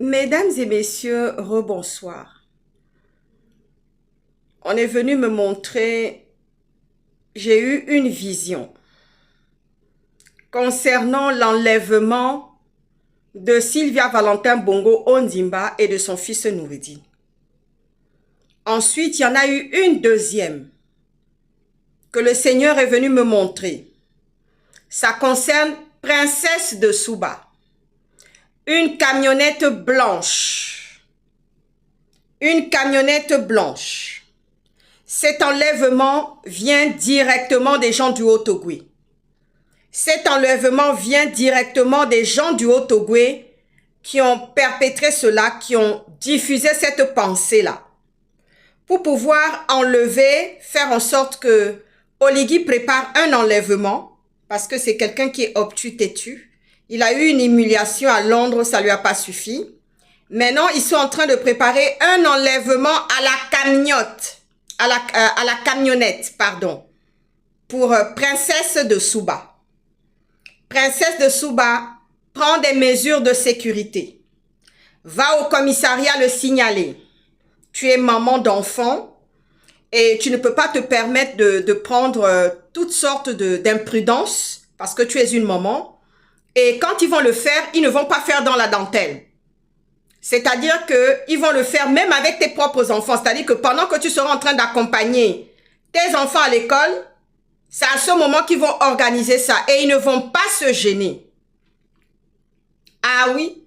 Mesdames et messieurs, rebonsoir. On est venu me montrer, j'ai eu une vision concernant l'enlèvement de Sylvia Valentin Bongo Ondimba et de son fils Noureddine. Ensuite, il y en a eu une deuxième que le Seigneur est venu me montrer. Ça concerne Princesse de Souba. Une camionnette blanche. Une camionnette blanche. Cet enlèvement vient directement des gens du Haut-Ogooué. Cet enlèvement vient directement des gens du Haut-Ogooué qui ont perpétré cela, qui ont diffusé cette pensée-là. Pour pouvoir enlever, faire en sorte que Oligui prépare un enlèvement, parce que c'est quelqu'un qui est obtus, têtu. Il a eu une humiliation à Londres, ça ne lui a pas suffi. Maintenant, ils sont en train de préparer un enlèvement à la camionnette, pardon, pour Princesse de Souba. Princesse de Souba prend des mesures de sécurité. Va au commissariat le signaler. Tu es maman d'enfant et tu ne peux pas te permettre de prendre toutes sortes d'imprudences parce que tu es une maman. Et quand ils vont le faire, ils ne vont pas faire dans la dentelle. C'est-à-dire qu'ils vont le faire même avec tes propres enfants. C'est-à-dire que pendant que tu seras en train d'accompagner tes enfants à l'école, c'est à ce moment qu'ils vont organiser ça. Et ils ne vont pas se gêner. Ah oui,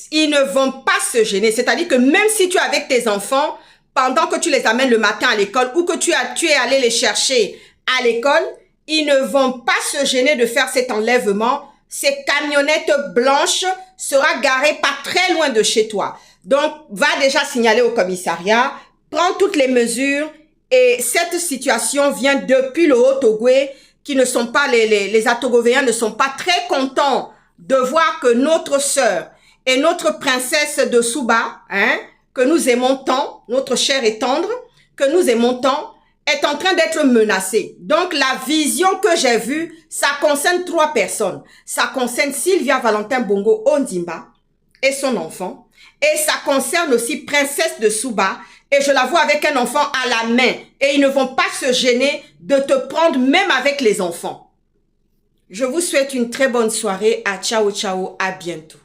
ils ne vont pas se gêner. C'est-à-dire que même si tu es avec tes enfants, pendant que tu les amènes le matin à l'école ou que tu es allé les chercher à l'école, ils ne vont pas se gêner de faire cet enlèvement. Ces camionnettes blanches sera garée pas très loin de chez toi. Donc, va déjà signaler au commissariat, prends toutes les mesures et cette situation vient depuis le Haut-Ogooué qui ne sont pas, les Atogovéens ne sont pas très contents de voir que notre sœur et notre princesse de Souba, que nous aimons tant, notre chère et tendre, que nous aimons tant, est en train d'être menacée. Donc, la vision que j'ai vue, ça concerne 3 personnes. Ça concerne Sylvia Valentin Bongo Ondimba et son enfant. Et ça concerne aussi Princesse de Souba. Et je la vois avec un enfant à la main. Et ils ne vont pas se gêner de te prendre même avec les enfants. Je vous souhaite une très bonne soirée. À ciao, ciao, à bientôt.